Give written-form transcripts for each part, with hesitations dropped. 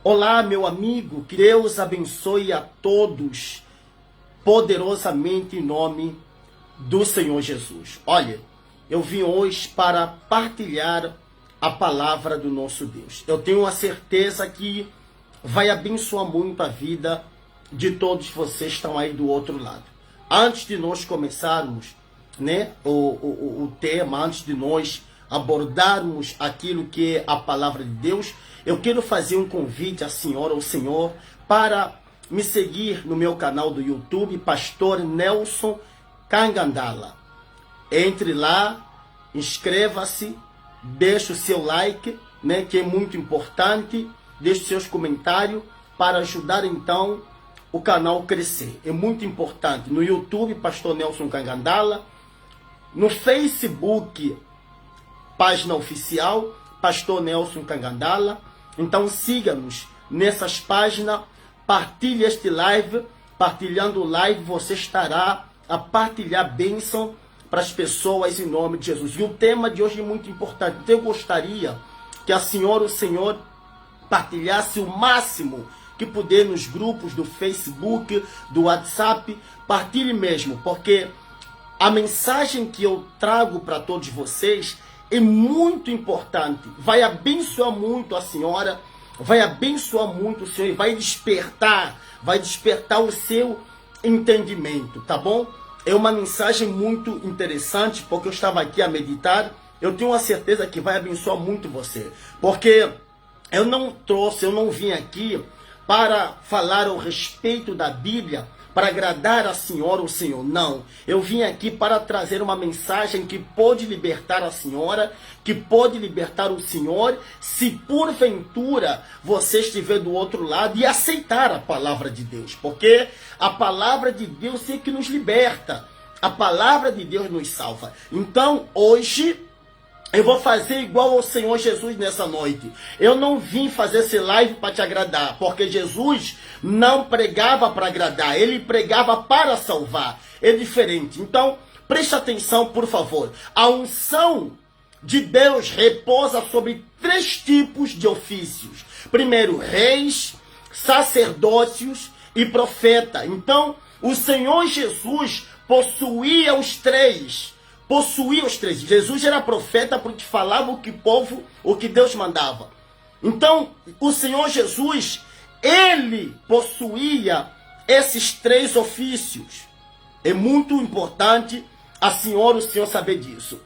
Olá, meu amigo, que Deus abençoe a todos poderosamente em nome do Senhor Jesus. Olha, eu vim hoje para partilhar a palavra do nosso Deus. Eu tenho a certeza que vai abençoar muito a vida de todos vocês que estão aí do outro lado. Antes de nós começarmos, o tema, antes de nós abordarmos aquilo que é a palavra de Deus, eu quero fazer um convite à senhora ou senhor para me seguir no meu canal do YouTube, Pastor Nelson Kangandala. Entre lá, inscreva-se, deixe o seu like, que é muito importante, deixe seus comentários para ajudar então o canal a crescer. É muito importante. No YouTube, Pastor Nelson Kangandala, no Facebook, página oficial, Pastor Nelson Kangandala. Então siga-nos nessas páginas, partilhe este live, partilhando o live você estará a partilhar bênção para as pessoas em nome de Jesus. E o tema de hoje é muito importante, então eu gostaria que a senhora ou o senhor partilhasse o máximo que puder nos grupos do Facebook, do WhatsApp, partilhe mesmo, porque a mensagem que eu trago para todos vocês é muito importante, vai abençoar muito a senhora, vai abençoar muito o senhor e vai despertar o seu entendimento, tá bom? É uma mensagem muito interessante, porque eu estava aqui a meditar, eu tenho a certeza que vai abençoar muito você, porque eu não vim aqui para falar a respeito da Bíblia, para agradar a senhora ou o senhor, não. Eu vim aqui para trazer uma mensagem que pode libertar a senhora, que pode libertar o senhor, se porventura você estiver do outro lado e aceitar a palavra de Deus, porque a palavra de Deus é que nos liberta, a palavra de Deus nos salva. Então, hoje, eu vou fazer igual ao Senhor Jesus nessa noite. Eu não vim fazer esse live para te agradar, porque Jesus não pregava para agradar, ele pregava para salvar. É diferente. Então, preste atenção, por favor. A unção de Deus repousa sobre 3 tipos de ofícios. Primeiro, reis, sacerdócios e profeta. Então, o Senhor Jesus possuía os 3. Jesus era profeta porque falava o que Deus mandava. Então, o Senhor Jesus, ele possuía esses 3 ofícios. É muito importante a senhora ou o senhor saber disso.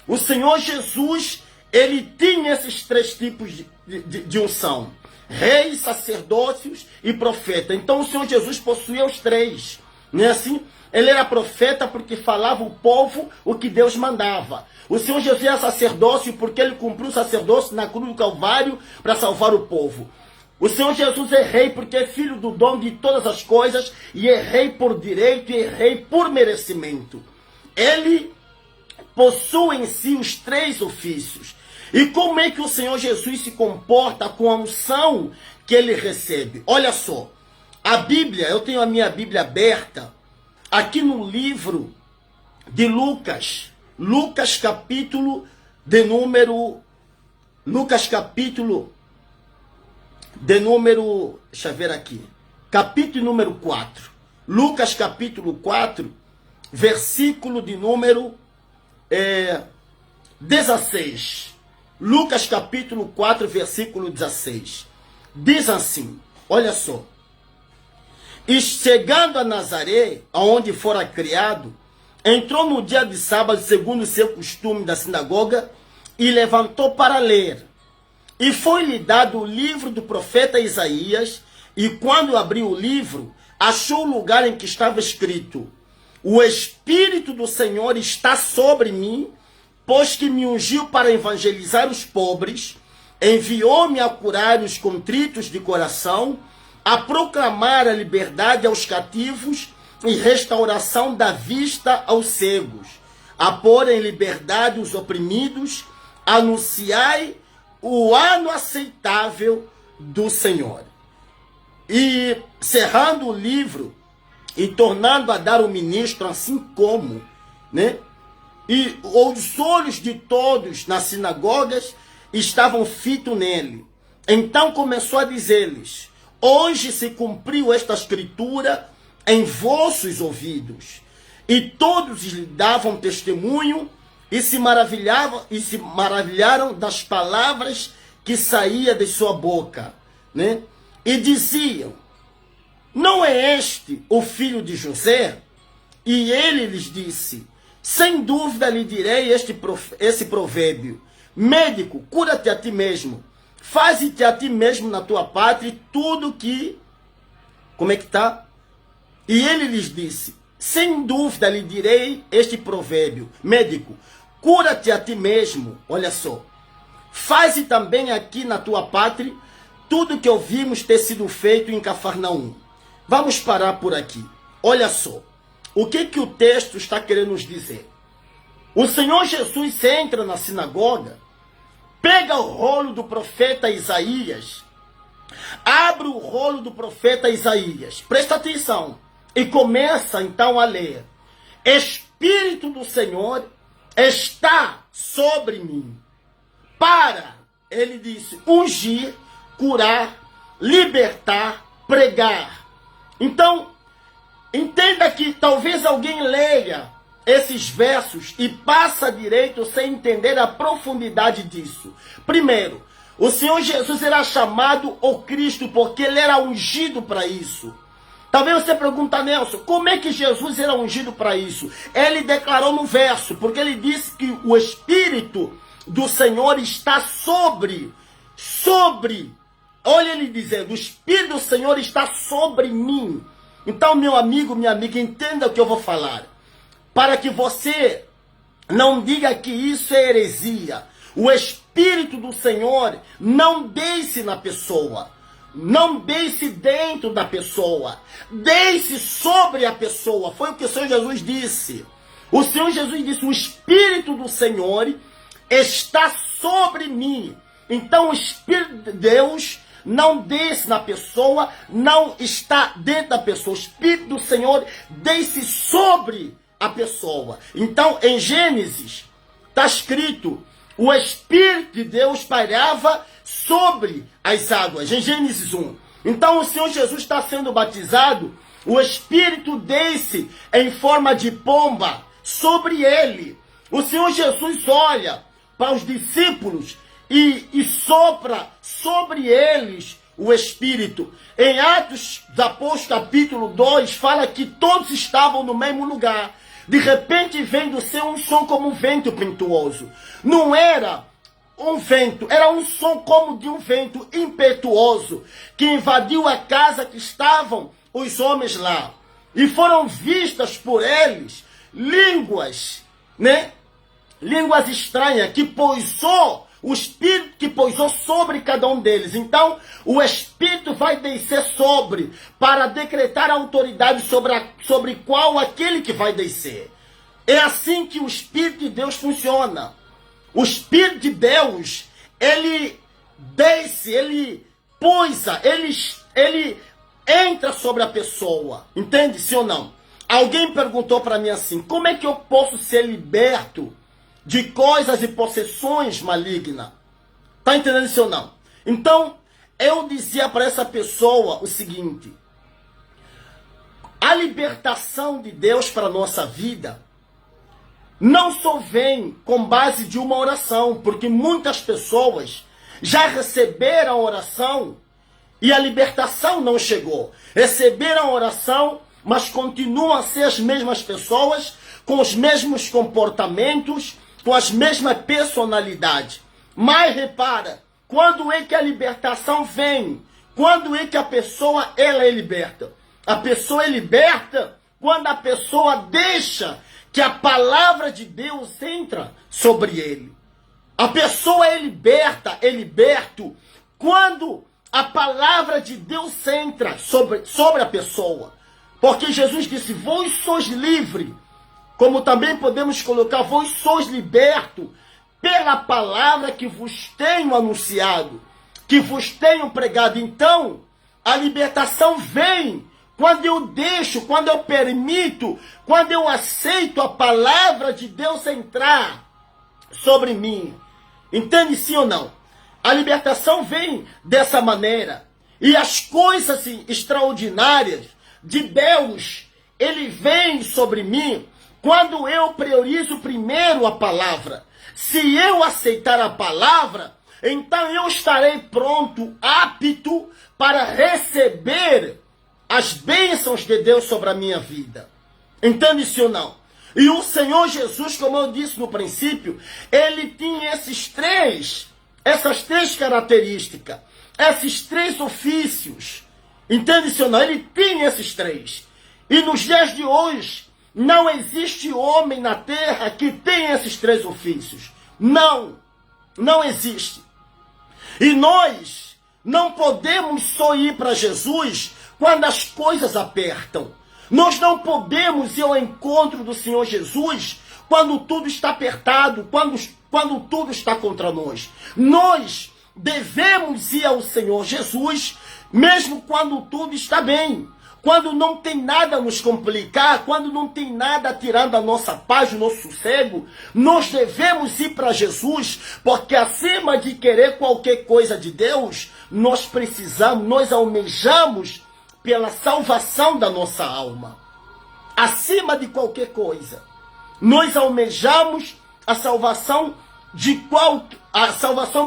O Senhor Jesus, ele tinha esses 3 tipos de unção: reis, sacerdócios e profeta. Então, o Senhor Jesus possuía os 3. Não é assim? Ele era profeta porque falava o povo o que Deus mandava. O Senhor Jesus era sacerdócio porque ele cumpriu o sacerdócio na cruz do Calvário para salvar o povo. O Senhor Jesus é rei porque é filho do dono de todas as coisas e é rei por direito e é rei por merecimento. Ele possui em si os 3 ofícios. E como é que o Senhor Jesus se comporta com a unção que ele recebe? Olha só, a Bíblia, eu tenho a minha Bíblia aberta, aqui no livro de Lucas capítulo de número, deixa eu ver aqui, capítulo número 4, Lucas capítulo 4, versículo de número 16, Lucas capítulo 4, versículo 16, diz assim, olha só: e chegando a Nazaré, aonde fora criado, entrou no dia de sábado, segundo o seu costume da sinagoga, e levantou para ler. E foi-lhe dado o livro do profeta Isaías, e quando abriu o livro, achou o lugar em que estava escrito: o Espírito do Senhor está sobre mim, pois que me ungiu para evangelizar os pobres, enviou-me a curar os contritos de coração, a proclamar a liberdade aos cativos e restauração da vista aos cegos, a pôr em liberdade os oprimidos, anunciai o ano aceitável do Senhor. E cerrando o livro e tornando a dar o ministro, assim como, e os olhos de todos nas sinagogas estavam fitos nele. Então começou a dizer-lhes: hoje se cumpriu esta escritura em vossos ouvidos. E todos lhe davam testemunho e se maravilharam das palavras que saía de sua boca, né? E diziam: não é este o filho de José? E ele lhes disse: sem dúvida lhe direi esse provérbio: médico, cura-te a ti mesmo, faze-te a ti mesmo na tua pátria tudo que... Como é que está? E ele lhes disse: sem dúvida lhe direi este provérbio: médico, cura-te a ti mesmo. Olha só. Faze também aqui na tua pátria tudo que ouvimos ter sido feito em Cafarnaum. Vamos parar por aqui. Olha só. O que o texto está querendo nos dizer? O Senhor Jesus entra na sinagoga, pega o rolo do profeta Isaías, abre o rolo do profeta Isaías, presta atenção, e começa então a ler: Espírito do Senhor está sobre mim, para, ele disse, ungir, curar, libertar, pregar. Então, entenda que talvez alguém leia esses versos e passa direito sem entender a profundidade disso. Primeiro, o Senhor Jesus era chamado o Cristo porque ele era ungido para isso. Talvez você pergunte, Nelson, como é que Jesus era ungido para isso? Ele declarou no verso, porque ele disse que o Espírito do Senhor está sobre, olha ele dizendo, o Espírito do Senhor está sobre mim. Então, meu amigo, minha amiga, entenda o que eu vou falar, para que você não diga que isso é heresia. O Espírito do Senhor não desce na pessoa, não desce dentro da pessoa, desce sobre a pessoa. Foi o que o Senhor Jesus disse. O Senhor Jesus disse: o Espírito do Senhor está sobre mim. Então o Espírito de Deus não desce na pessoa, não está dentro da pessoa. O Espírito do Senhor desce sobre a pessoa. Então em Gênesis está escrito: o Espírito de Deus pairava sobre as águas, em Gênesis 1. Então o Senhor Jesus está sendo batizado, o Espírito desce em forma de pomba sobre ele. O Senhor Jesus olha para os discípulos e sopra sobre eles o Espírito. Em Atos dos Apóstolos, capítulo 2, fala que todos estavam no mesmo lugar. De repente vem do céu um som como um vento impetuoso. Não era um vento, era um som como de um vento impetuoso, que invadiu a casa que estavam os homens lá. E foram vistas por eles línguas, né? Línguas estranhas, que pousou, o Espírito que pousou sobre cada um deles. Então, o Espírito vai descer sobre, para decretar a autoridade sobre qual aquele que vai descer. É assim que o Espírito de Deus funciona. O Espírito de Deus, ele desce, ele pousa, ele entra sobre a pessoa. Entende, sim ou não? Alguém perguntou para mim assim: como é que eu posso ser liberto de coisas e possessões malignas? Tá entendendo isso ou não? Então, eu dizia para essa pessoa o seguinte: a libertação de Deus para a nossa vida não só vem com base de uma oração, porque muitas pessoas já receberam a oração e a libertação não chegou. Receberam a oração, mas continuam a ser as mesmas pessoas, com os mesmos comportamentos, com as mesmas personalidades. Mas repara, quando é que a libertação vem? Quando é que a pessoa ela é liberta? A pessoa é liberta quando a pessoa deixa que a palavra de Deus entra sobre ele. A pessoa é liberta, é liberto quando a palavra de Deus entra sobre a pessoa. Porque Jesus disse: vós sois livres. Como também podemos colocar: vós sois libertos pela palavra que vos tenho anunciado, que vos tenho pregado. Então, a libertação vem quando eu deixo, quando eu permito, quando eu aceito a palavra de Deus entrar sobre mim. Entende, sim ou não? A libertação vem dessa maneira. E as coisas extraordinárias de Deus, ele vem sobre mim quando eu priorizo primeiro a palavra. Se eu aceitar a palavra, então eu estarei pronto, apto para receber as bênçãos de Deus sobre a minha vida. Entende-se ou não? E o Senhor Jesus, como eu disse no princípio, ele tinha essas três características, esses três ofícios. Entende-se ou não? Ele tinha esses três. E nos dias de hoje, não existe homem na terra que tenha esses três ofícios. Não existe. E nós não podemos só ir para Jesus quando as coisas apertam. Nós não podemos ir ao encontro do Senhor Jesus quando tudo está apertado, quando tudo está contra nós. Nós devemos ir ao Senhor Jesus mesmo quando tudo está bem. Quando não tem nada a nos complicar, quando não tem nada tirando a nossa paz, o nosso sossego, nós devemos ir para Jesus, porque acima de querer qualquer coisa de Deus, nós almejamos pela salvação da nossa alma. Acima de qualquer coisa, nós almejamos a salvação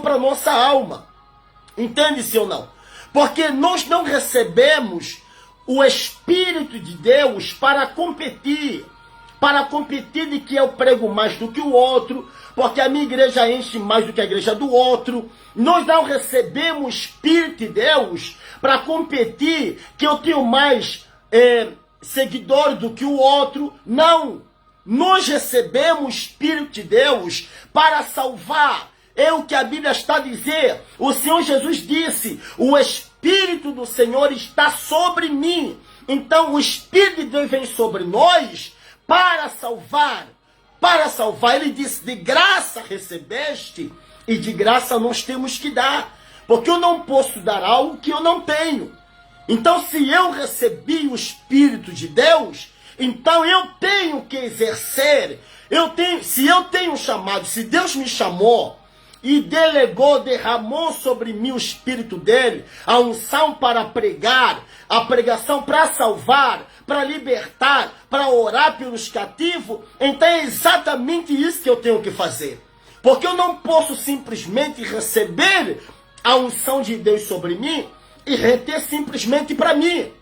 para nossa alma. Entende-se ou não? Porque nós não recebemos o Espírito de Deus para competir de que eu prego mais do que o outro, porque a minha igreja enche mais do que a igreja do outro. Nós não recebemos o Espírito de Deus para competir que eu tenho mais seguidores do que o outro. Não, nós recebemos o Espírito de Deus para salvar. É o que a Bíblia está a dizer. O Senhor Jesus disse: o Espírito do Senhor está sobre mim. Então o Espírito de Deus vem sobre nós para salvar. Para salvar. Ele disse: de graça recebeste, e de graça nós temos que dar. Porque eu não posso dar algo que eu não tenho. Então, se eu recebi o Espírito de Deus, então eu tenho que exercer. Se eu tenho chamado, se Deus me chamou e delegou, derramou sobre mim o Espírito dele, a unção para pregar, a pregação para salvar, para libertar, para orar pelos cativos, então é exatamente isso que eu tenho que fazer. Porque eu não posso simplesmente receber a unção de Deus sobre mim e reter simplesmente para mim.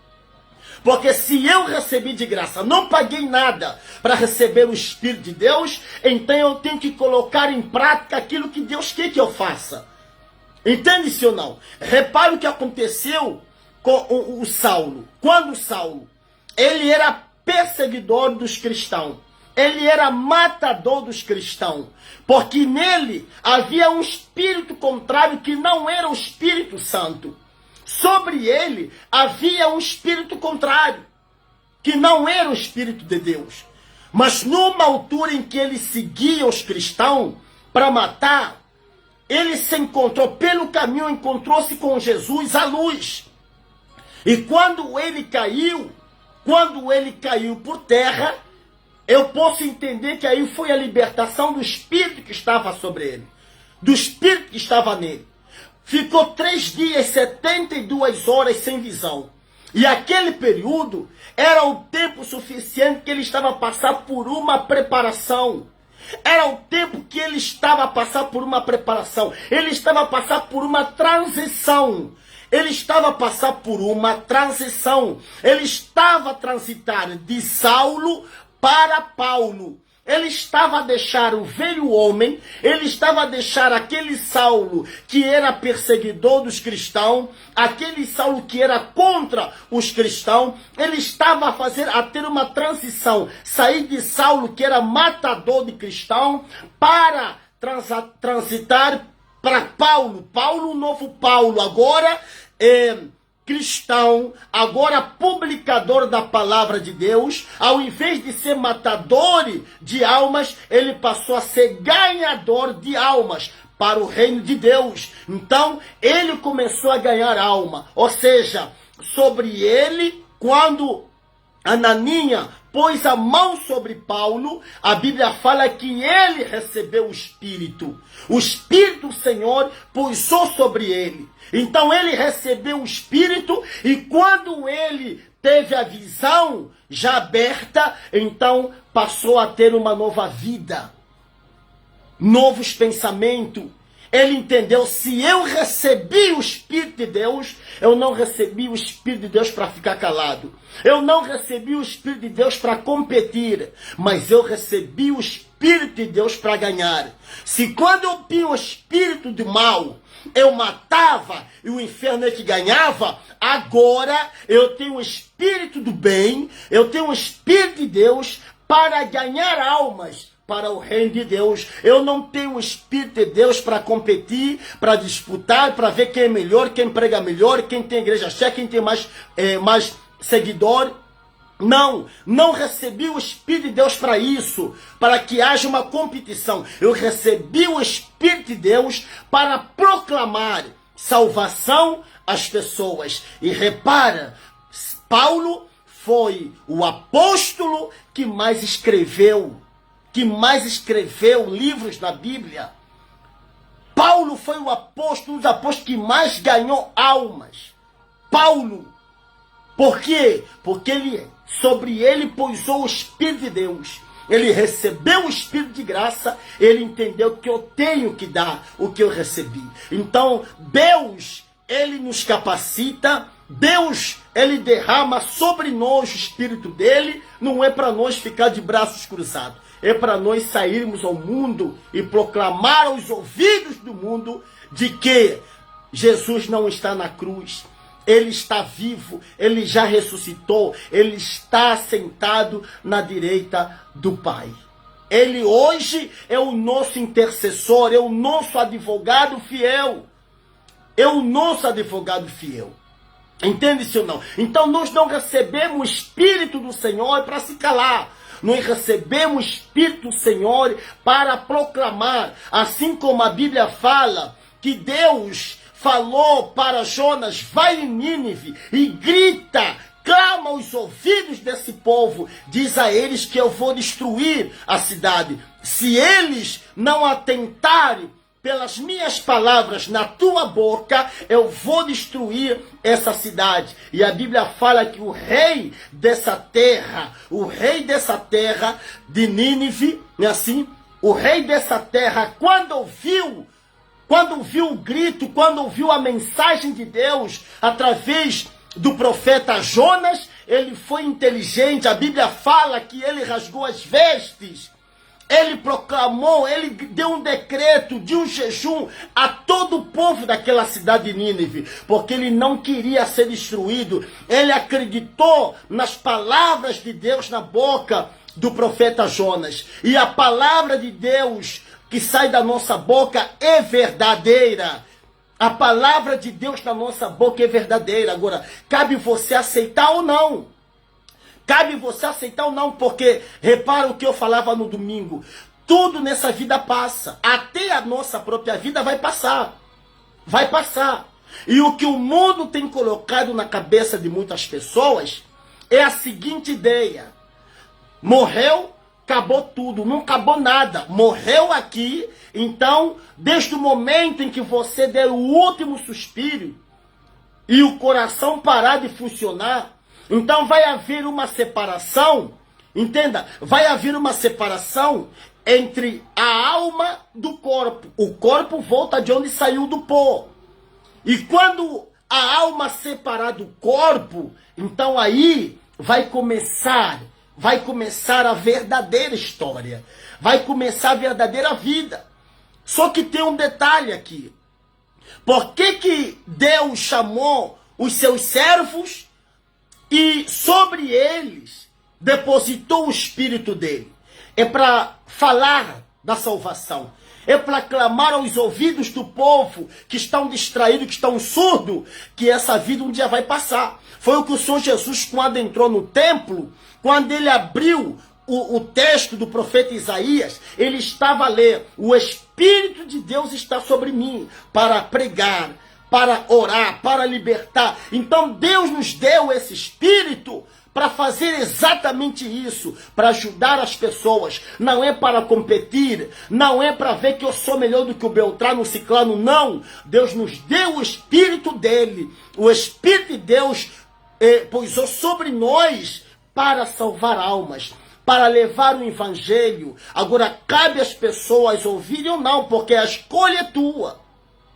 Porque se eu recebi de graça, não paguei nada para receber o Espírito de Deus, então eu tenho que colocar em prática aquilo que Deus quer que eu faça. Entende-se ou não? Repare o que aconteceu com o Saulo. Quando Saulo, ele era perseguidor dos cristãos. Ele era matador dos cristãos. Porque nele havia um espírito contrário que não era o Espírito Santo. Sobre ele havia um espírito contrário, que não era o Espírito de Deus. Mas numa altura em que ele seguia os cristãos para matar, ele se encontrou, pelo caminho encontrou-se com Jesus à luz. E quando ele caiu por terra, eu posso entender que aí foi a libertação do Espírito que estava sobre ele, do Espírito que estava nele. Ficou 3 dias, 72 horas sem visão. E aquele período era o tempo suficiente que ele estava a passar por uma preparação. Era o tempo que ele estava a passar por uma preparação. Ele estava a passar por uma transição. Ele estava a passar por uma transição. Ele estava a transitar de Saulo para Paulo. Ele estava a deixar o velho homem, ele estava a deixar aquele Saulo que era perseguidor dos cristãos, aquele Saulo que era contra os cristãos, ele estava a ter uma transição, sair de Saulo que era matador de cristãos, para transitar para Paulo, o novo Paulo, agora cristão, agora publicador da palavra de Deus. Ao invés de ser matador de almas, ele passou a ser ganhador de almas para o reino de Deus. Então, ele começou a ganhar alma. Ou seja, sobre ele, quando Ananinha pôs a mão sobre Paulo, a Bíblia fala que ele recebeu o Espírito. O Espírito do Senhor pousou sobre ele. Então ele recebeu o Espírito e quando ele teve a visão já aberta, então passou a ter uma nova vida, novos pensamentos. Ele entendeu, se eu recebi o Espírito de Deus, eu não recebi o Espírito de Deus para ficar calado. Eu não recebi o Espírito de Deus para competir, mas eu recebi o Espírito de Deus para ganhar. Se quando eu tinha o espírito do mal, eu matava e o inferno é que ganhava, agora eu tenho o Espírito do bem, eu tenho o Espírito de Deus para ganhar almas para o reino de Deus. Eu não tenho o Espírito de Deus para competir, para disputar, para ver quem é melhor, quem prega melhor, quem tem igreja cheia, quem tem mais seguidor. Não recebi o Espírito de Deus para isso, para que haja uma competição. Eu recebi o Espírito de Deus para proclamar salvação às pessoas. E repara, Paulo foi o apóstolo que mais escreveu livros na Bíblia. Paulo foi o apóstolo, um dos apóstolos que mais ganhou almas. Paulo. Por quê? Porque sobre ele pousou o Espírito de Deus. Ele recebeu o Espírito de graça, ele entendeu que eu tenho que dar o que eu recebi. Então, Deus, ele nos capacita, Deus, ele derrama sobre nós o Espírito dele, não é para nós ficar de braços cruzados. É para nós sairmos ao mundo e proclamar aos ouvidos do mundo de que Jesus não está na cruz. Ele está vivo, ele já ressuscitou, ele está sentado na direita do Pai. Ele hoje é o nosso intercessor, é o nosso advogado fiel. É o nosso advogado fiel. Entende-se ou não? Então nós não recebemos o Espírito do Senhor para se calar. Nós recebemos o Espírito do Senhor para proclamar. Assim como a Bíblia fala que Deus falou para Jonas, vai em Nínive e grita, clama aos ouvidos desse povo, diz a eles que eu vou destruir a cidade. Se eles não atentarem pelas minhas palavras na tua boca, eu vou destruir essa cidade. E a Bíblia fala que o rei dessa terra de Nínive, não é assim? O rei dessa terra, quando ouviu o grito, quando ouviu a mensagem de Deus através do profeta Jonas, ele foi inteligente. A Bíblia fala que ele rasgou as vestes. Ele proclamou, ele deu um decreto de um jejum a todo o povo daquela cidade de Nínive, porque ele não queria ser destruído. Ele acreditou nas palavras de Deus na boca do profeta Jonas. E a palavra de Deus que sai da nossa boca é verdadeira. A palavra de Deus na nossa boca é verdadeira. Agora, cabe você aceitar ou não. Cabe você aceitar ou não, porque repara o que eu falava no domingo. Tudo nessa vida passa. Até a nossa própria vida vai passar. Vai passar. E o que o mundo tem colocado na cabeça de muitas pessoas é a seguinte ideia. Morreu, acabou tudo. Não acabou nada. Morreu aqui. Então, desde o momento em que você der o último suspiro e o coração parar de funcionar, então vai haver uma separação, entenda, vai haver uma separação entre a alma do corpo. O corpo volta de onde saiu do pó. E quando a alma separar do corpo, então aí vai começar a verdadeira história. Vai começar a verdadeira vida. Só que tem um detalhe aqui. Por que Deus chamou os seus servos e sobre eles depositou o Espírito dele? É para falar da salvação. É para clamar aos ouvidos do povo que estão distraídos, que estão surdos, que essa vida um dia vai passar. Foi o que o Senhor Jesus, quando entrou no templo, quando ele abriu o texto do profeta Isaías, ele estava a ler: o Espírito de Deus está sobre mim para pregar para orar, para libertar. Então Deus nos deu esse espírito para fazer exatamente isso, para ajudar as pessoas. Não é para competir, não é para ver que eu sou melhor do que o Beltrano, o Ciclano, não. Deus nos deu o Espírito dele, o Espírito de Deus pousou sobre nós para salvar almas, para levar o Evangelho. Agora cabe às pessoas ouvirem ou não, porque a escolha é tua,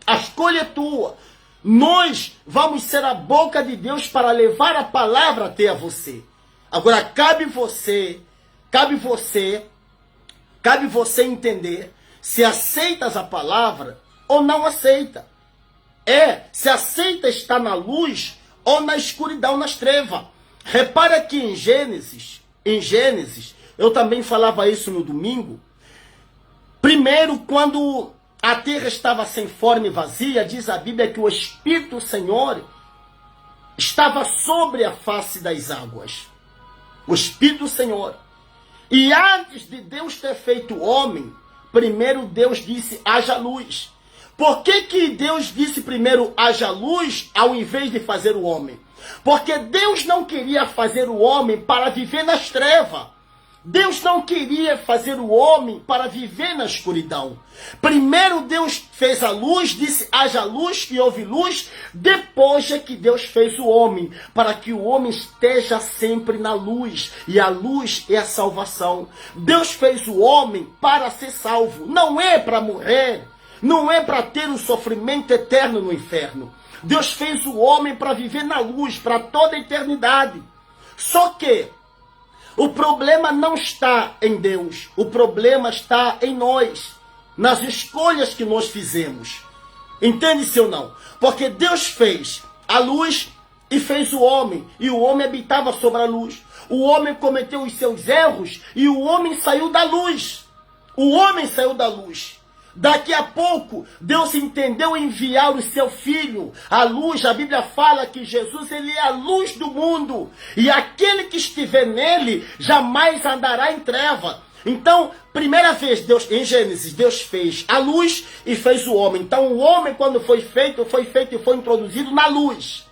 a escolha é tua. Nós vamos ser a boca de Deus para levar a palavra até a você. Agora cabe você entender se aceitas a palavra ou não aceita. Se aceita estar na luz ou na escuridão, nas trevas. Repara que em Gênesis, eu também falava isso no domingo. Primeiro, quando a terra estava sem forma e vazia, diz a Bíblia que o Espírito do Senhor estava sobre a face das águas. O Espírito do Senhor. E antes de Deus ter feito o homem, primeiro Deus disse, haja luz. Por que Deus disse primeiro, haja luz, ao invés de fazer o homem? Porque Deus não queria fazer o homem para viver nas trevas. Deus não queria fazer o homem para viver na escuridão. Primeiro Deus fez a luz, disse haja luz e houve luz. Depois é que Deus fez o homem, para que o homem esteja sempre na luz. E a luz é a salvação. Deus fez o homem para ser salvo. Não é para morrer. Não é para ter um sofrimento eterno no inferno. Deus fez o homem para viver na luz, para toda a eternidade. Só que o problema não está em Deus, o problema está em nós, nas escolhas que nós fizemos. Entende-se ou não? Porque Deus fez a luz e fez o homem, e o homem habitava sobre a luz. O homem cometeu os seus erros e o homem saiu da luz. O homem saiu da luz. Daqui a pouco, Deus entendeu enviar o seu filho, a luz. A Bíblia fala que Jesus, ele é a luz do mundo. E aquele que estiver nele, jamais andará em treva. Então, primeira vez, em Gênesis, Deus fez a luz e fez o homem. Então, o homem, quando foi feito e foi introduzido na luz.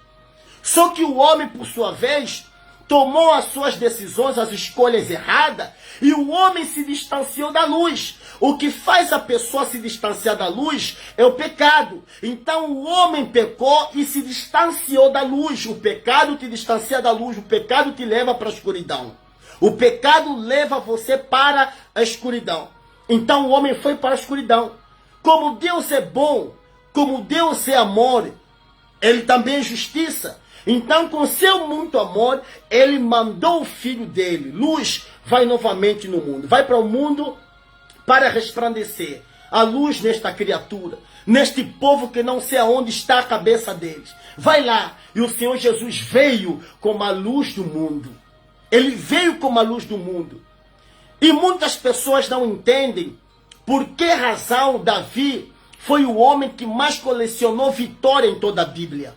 Só que o homem, por sua vez, tomou as suas decisões, as escolhas erradas, e o homem se distanciou da luz. O que faz a pessoa se distanciar da luz é o pecado. Então o homem pecou e se distanciou da luz. O pecado te distancia da luz, o pecado te leva para a escuridão. O pecado leva você para a escuridão. Então o homem foi para a escuridão. Como Deus é bom, como Deus é amor, ele também é justiça. Então, com seu muito amor, ele mandou o filho dele. Luz vai novamente no mundo. Vai para o mundo para resplandecer a luz nesta criatura, neste povo que não sei aonde está a cabeça deles. Vai lá. E o Senhor Jesus veio como a luz do mundo. Ele veio como a luz do mundo. E muitas pessoas não entendem por que razão Davi foi o homem que mais colecionou vitória em toda a Bíblia.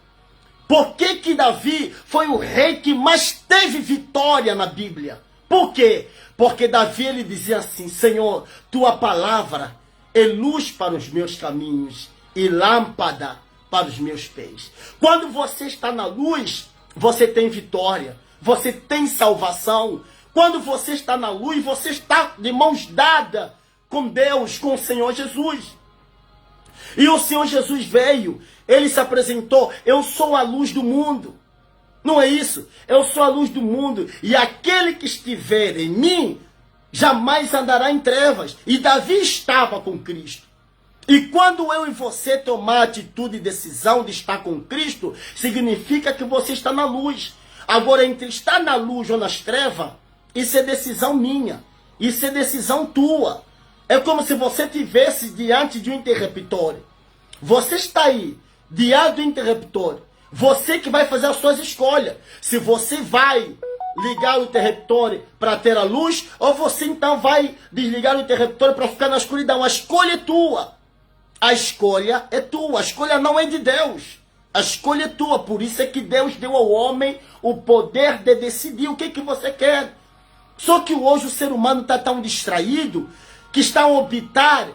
Por que Davi foi o rei que mais teve vitória na Bíblia? Por quê? Porque Davi, ele dizia assim, Senhor, tua palavra é luz para os meus caminhos e lâmpada para os meus pés. Quando você está na luz, você tem vitória, você tem salvação. Quando você está na luz, você está de mãos dadas com Deus, com o Senhor Jesus. E o Senhor Jesus veio, ele se apresentou, eu sou a luz do mundo. Não é isso? Eu sou a luz do mundo. E aquele que estiver em mim, jamais andará em trevas. E Davi estava com Cristo. E quando eu e você tomar a atitude e decisão de estar com Cristo, significa que você está na luz. Agora, entre estar na luz ou nas trevas, isso é decisão minha. Isso é decisão tua. É como se você estivesse diante de um interruptor. Você está aí, diante do interruptor. Você que vai fazer as suas escolhas. Se você vai ligar o interruptor para ter a luz, ou você então vai desligar o interruptor para ficar na escuridão. A escolha é tua. A escolha é tua. A escolha não é de Deus. A escolha é tua. Por isso é que Deus deu ao homem o poder de decidir o que você quer. Só que hoje o ser humano está tão distraído que está a optar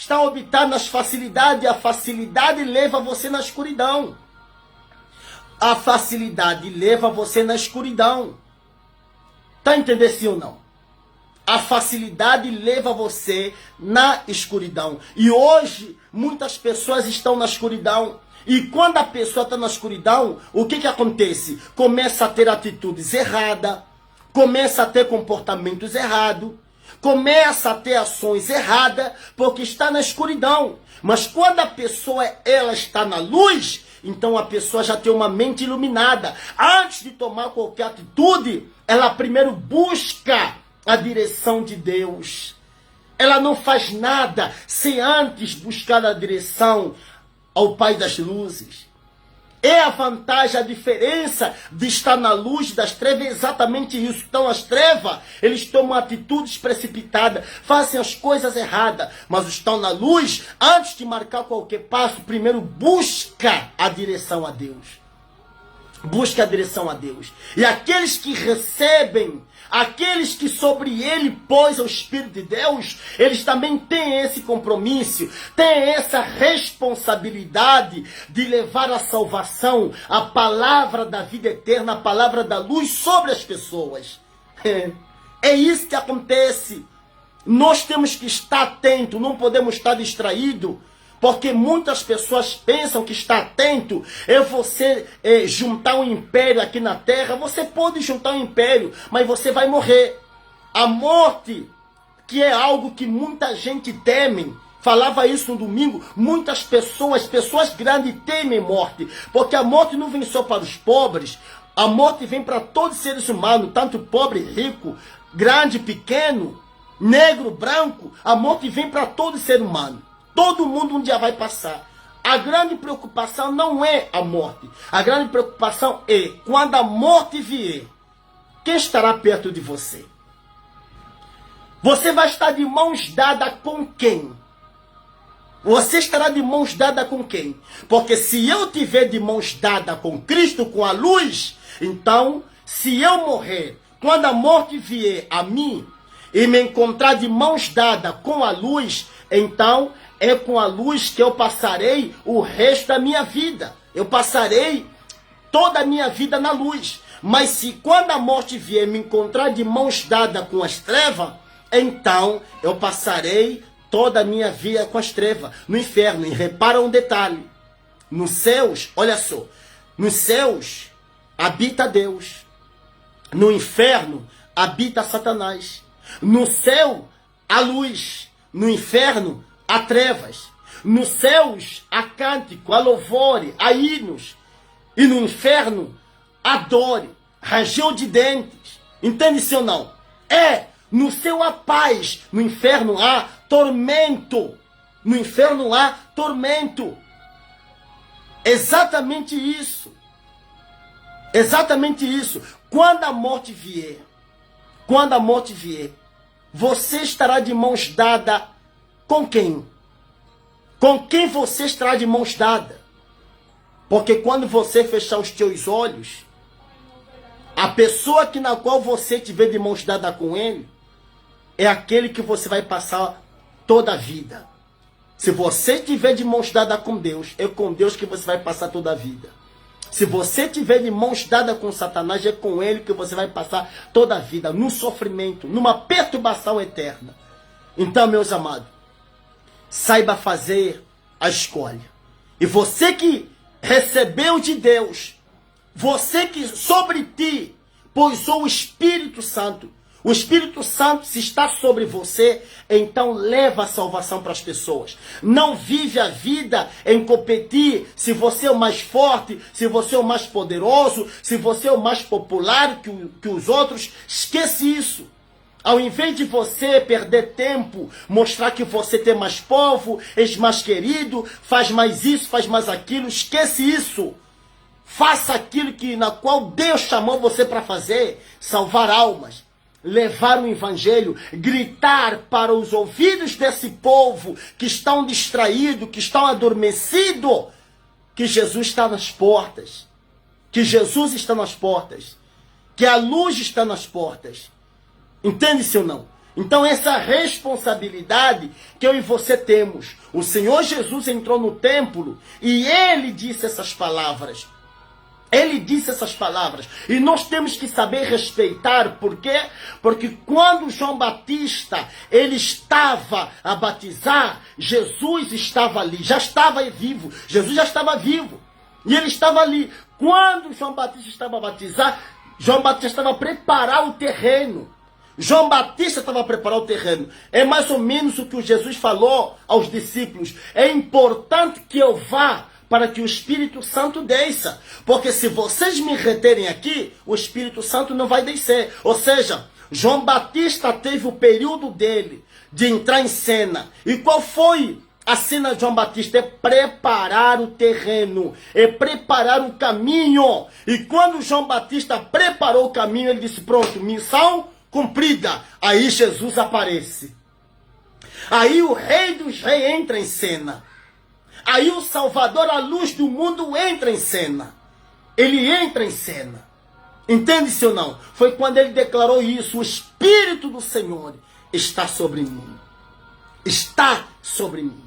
está habitado nas facilidades, e a facilidade leva você na escuridão. A facilidade leva você na escuridão. Tá entendendo sim ou não? A facilidade leva você na escuridão. E hoje, muitas pessoas estão na escuridão. E quando a pessoa está na escuridão, o que acontece? Começa a ter atitudes erradas, começa a ter comportamentos errados, começa a ter ações erradas, porque está na escuridão. Mas quando a pessoa ela está na luz, então a pessoa já tem uma mente iluminada. Antes de tomar qualquer atitude, ela primeiro busca a direção de Deus. Ela não faz nada sem antes buscar a direção ao Pai das luzes. É a vantagem, a diferença de estar na luz das trevas é exatamente isso. Então as trevas, eles tomam atitudes precipitadas, fazem as coisas erradas, mas estão na luz, antes de marcar qualquer passo, primeiro busca a direção a Deus. Busca a direção a Deus. E aqueles que recebem, aqueles que sobre ele pôs o Espírito de Deus, eles também têm esse compromisso, têm essa responsabilidade de levar a salvação, a palavra da vida eterna, a palavra da luz sobre as pessoas. É isso que acontece. Nós temos que estar atentos, não podemos estar distraídos. Porque muitas pessoas pensam que estar atento é você juntar um império aqui na terra. Você pode juntar um império, mas você vai morrer. A morte, que é algo que muita gente teme, falava isso no domingo, muitas pessoas grandes temem morte. Porque a morte não vem só para os pobres, a morte vem para todos os seres humanos, tanto pobre, rico, grande, pequeno, negro, branco. A morte vem para todo ser humano. Todo mundo um dia vai passar. A grande preocupação não é a morte. A grande preocupação é quando a morte vier, quem estará perto de você? Você vai estar de mãos dadas com quem? Você estará de mãos dadas com quem? Porque se eu tiver de mãos dadas com Cristo, com a luz, então, se eu morrer, quando a morte vier a mim e me encontrar de mãos dadas com a luz, então é com a luz que eu passarei o resto da minha vida. Eu passarei toda a minha vida na luz. Mas se quando a morte vier me encontrar de mãos dadas com as trevas, então eu passarei toda a minha vida com as trevas, no inferno. E repara um detalhe. Nos céus, olha só, nos céus habita Deus. No inferno habita Satanás. No céu há luz. No inferno há trevas. Nos céus há cântico, há louvor, há hinos. E no inferno há dor, ranger de dentes. Entende-se ou não? No céu há paz, no inferno há tormento. No inferno há tormento. Exatamente isso. Exatamente isso. Quando a morte vier, você estará de mãos dadas com quem? Com quem você estará de mãos dadas? Porque quando você fechar os teus olhos, a pessoa na qual você tiver de mãos dadas com ele, é aquele que você vai passar toda a vida. Se você tiver de mãos dadas com Deus, é com Deus que você vai passar toda a vida. Se você tiver de mãos dadas com Satanás, é com ele que você vai passar toda a vida, num sofrimento, numa perturbação eterna. Então, meus amados, saiba fazer a escolha. E você que recebeu de Deus, você que sobre ti pousou o Espírito Santo, o Espírito Santo, se está sobre você, então leva a salvação para as pessoas. Não vive a vida em competir se você é o mais forte, se você é o mais poderoso, se você é o mais popular que os outros. Esquece isso. Ao invés de você perder tempo, mostrar que você tem mais povo, és mais querido, faz mais isso, faz mais aquilo, esquece isso. Faça aquilo na qual Deus chamou você para fazer, salvar almas. Levar o evangelho, gritar para os ouvidos desse povo que estão distraídos, que estão adormecidos, que Jesus está nas portas, que Jesus está nas portas, que a luz está nas portas. Entende-se ou não? Então essa responsabilidade que eu e você temos. O Senhor Jesus entrou no templo e ele disse essas palavras. Ele disse essas palavras. E nós temos que saber respeitar. Por quê? Porque quando João Batista ele estava a batizar, Jesus estava ali. Já estava vivo. Jesus já estava vivo. E ele estava ali. Quando João Batista estava a batizar, João Batista estava a preparar o terreno. João Batista estava a preparar o terreno. É mais ou menos o que Jesus falou aos discípulos. É importante que eu vá para que o Espírito Santo desça. Porque se vocês me reterem aqui, o Espírito Santo não vai descer. Ou seja, João Batista teve o período dele de entrar em cena. E qual foi a cena de João Batista? É preparar o terreno, é preparar o caminho. E quando João Batista preparou o caminho, ele disse, pronto, missão cumprida. Aí Jesus aparece. Aí o Rei dos Reis entra em cena. Aí o Salvador, a luz do mundo, entra em cena. Ele entra em cena. Entende-se ou não? Foi quando ele declarou isso. O Espírito do Senhor está sobre mim. Está sobre mim.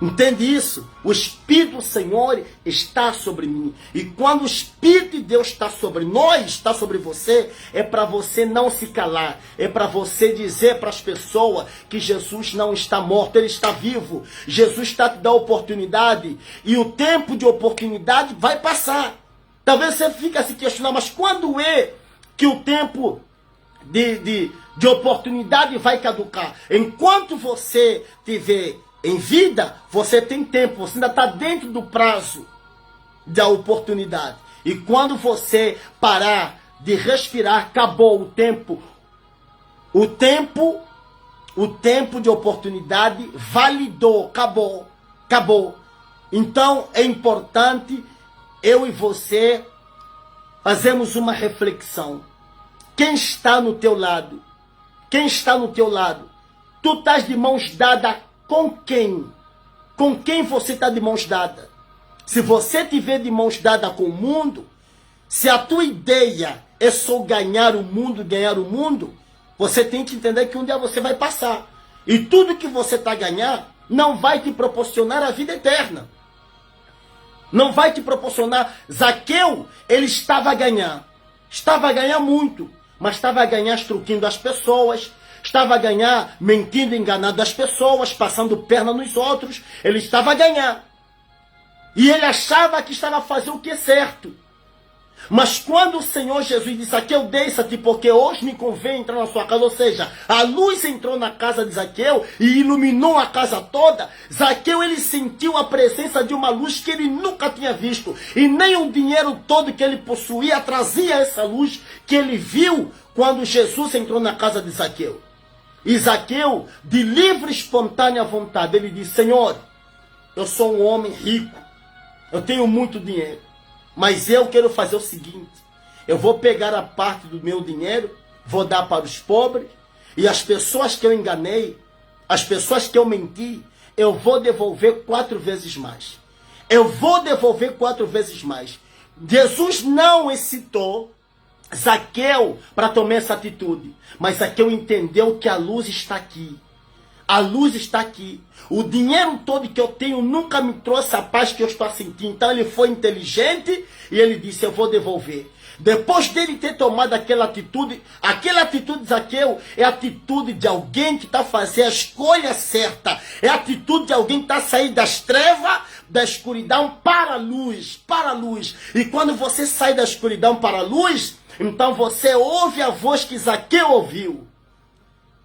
Entende isso? O Espírito do Senhor está sobre mim. E quando o Espírito de Deus está sobre nós, está sobre você, é para você não se calar. É para você dizer para as pessoas que Jesus não está morto, ele está vivo. Jesus está te dando oportunidade. E o tempo de oportunidade vai passar. Talvez você fique a se questionar, mas quando é que o tempo de oportunidade vai caducar? Enquanto você tiver em vida, você tem tempo, você ainda está dentro do prazo da oportunidade. E quando você parar de respirar, acabou o tempo. O tempo de oportunidade validou, acabou. Então é importante eu e você fazermos uma reflexão. Quem está no teu lado? Quem está no teu lado? Tu estás de mãos dadas com quem? Com quem você está de mãos dadas? Se você tiver de mãos dadas com o mundo, se a tua ideia é só ganhar o mundo, você tem que entender que um dia você vai passar. E tudo que você está a ganhar não vai te proporcionar a vida eterna. Não vai te proporcionar. Zaqueu, ele estava a ganhar muito, mas estava a ganhar extorquindo as pessoas, estava a ganhar mentindo, enganando as pessoas, passando perna nos outros. Ele estava a ganhar. E ele achava que estava a fazer o que é certo. Mas quando o Senhor Jesus disse, Zaqueu, desça-te, porque hoje me convém entrar na sua casa, ou seja, a luz entrou na casa de Zaqueu e iluminou a casa toda, Zaqueu, ele sentiu a presença de uma luz que ele nunca tinha visto. E nem o dinheiro todo que ele possuía trazia essa luz que ele viu quando Jesus entrou na casa de Zaqueu. E Zaqueu, de livre e espontânea vontade, ele disse, Senhor, eu sou um homem rico, eu tenho muito dinheiro, mas eu quero fazer o seguinte, eu vou pegar a parte do meu dinheiro, vou dar para os pobres, e as pessoas que eu enganei, as pessoas que eu menti, eu vou devolver 4 vezes mais. Eu vou devolver 4 vezes mais. Jesus não excitou Zaqueu para tomar essa atitude, mas Zaqueu entendeu que a luz está aqui. A luz está aqui. O dinheiro todo que eu tenho nunca me trouxe a paz que eu estou a sentir. Então ele foi inteligente e ele disse, eu vou devolver. Depois dele ter tomado aquela atitude de Zaqueu é a atitude de alguém que está a fazer a escolha certa. É a atitude de alguém que está a sair das trevas, da escuridão para a luz, para a luz. E quando você sai da escuridão para a luz, então você ouve a voz que Zaqueu ouviu.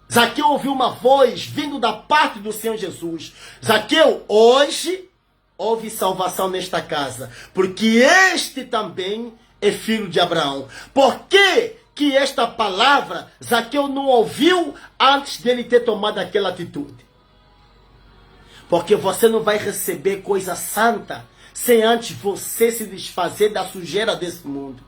Zaqueu ouviu uma voz vindo da parte do Senhor Jesus. Zaqueu, hoje houve salvação nesta casa, porque este também é filho de Abraão. Por que esta palavra Zaqueu não ouviu antes dele ter tomado aquela atitude? Porque você não vai receber coisa santa sem antes você se desfazer da sujeira desse mundo.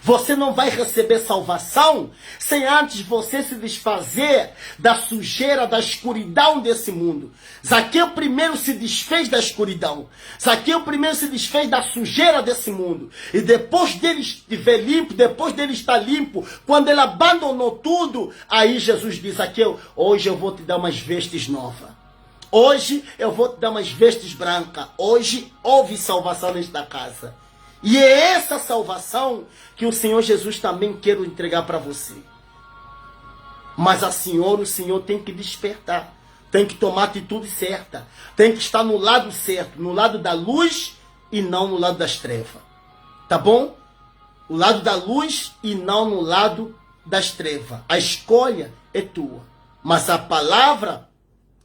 Você não vai receber salvação sem antes você se desfazer da sujeira, da escuridão desse mundo. Zaqueu primeiro se desfez da escuridão. Zaqueu primeiro se desfez da sujeira desse mundo. E depois dele estiver limpo, depois dele estar limpo, quando ele abandonou tudo, aí Jesus diz: Zaqueu, hoje eu vou te dar umas vestes novas. Hoje eu vou te dar umas vestes brancas. Hoje houve salvação nesta casa. E é essa salvação que o Senhor Jesus também quer entregar para você. Mas o Senhor tem que despertar. Tem que tomar a atitude certa. Tem que estar no lado certo. No lado da luz e não no lado das trevas. Tá bom? O lado da luz e não no lado das trevas. A escolha é tua. Mas a palavra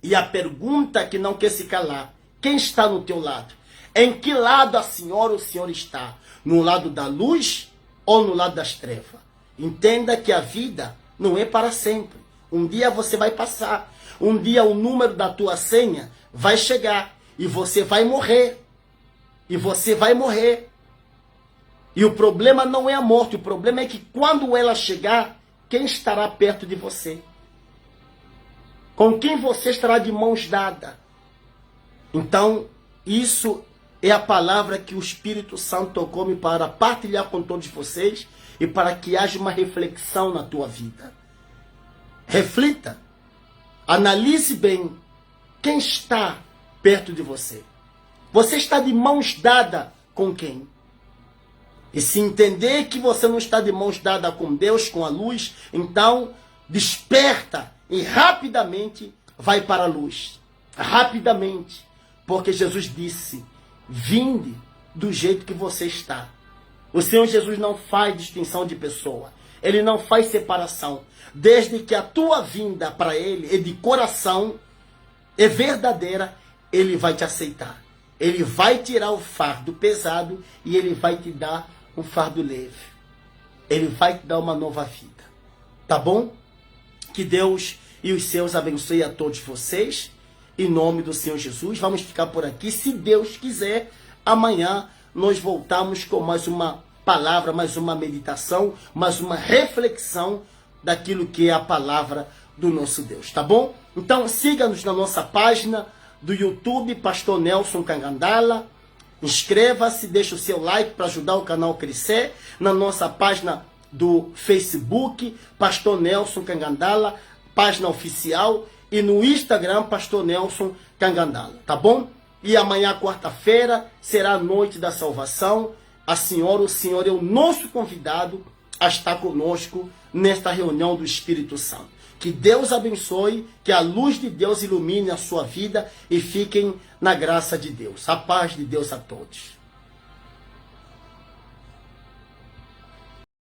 e a pergunta que não quer se calar: quem está no teu lado? Em que lado o Senhor está? No lado da luz ou no lado das trevas? Entenda que a vida não é para sempre. Um dia você vai passar. Um dia o número da tua senha vai chegar. E você vai morrer. E você vai morrer. E o problema não é a morte. O problema é que quando ela chegar, quem estará perto de você? Com quem você estará de mãos dadas? Então, isso é a palavra que o Espírito Santo tocou-me para partilhar com todos vocês e para que haja uma reflexão na tua vida. Reflita. Analise bem quem está perto de você. Você está de mãos dadas com quem? E se entender que você não está de mãos dadas com Deus, com a luz, então desperta e rapidamente vai para a luz. Rapidamente. Porque Jesus disse: vinde do jeito que você está. O Senhor Jesus não faz distinção de pessoa. Ele não faz separação. Desde que a tua vinda para Ele é de coração, é verdadeira, Ele vai te aceitar. Ele vai tirar o fardo pesado e Ele vai te dar um fardo leve. Ele vai te dar uma nova vida. Tá bom? Que Deus e os seus abençoe a todos vocês. Em nome do Senhor Jesus, vamos ficar por aqui. Se Deus quiser, amanhã nós voltamos com mais uma palavra, mais uma meditação, mais uma reflexão daquilo que é a palavra do nosso Deus, tá bom? Então siga-nos na nossa página do YouTube, Pastor Nelson Cangandala. Inscreva-se, deixe o seu like para ajudar o canal a crescer. Na nossa página do Facebook, Pastor Nelson Cangandala, página oficial. E no Instagram, Pastor Nelson Cangandala, tá bom? E amanhã, quarta-feira, será a noite da salvação. O Senhor é o nosso convidado a estar conosco nesta reunião do Espírito Santo. Que Deus abençoe, que a luz de Deus ilumine a sua vida e fiquem na graça de Deus. A paz de Deus a todos.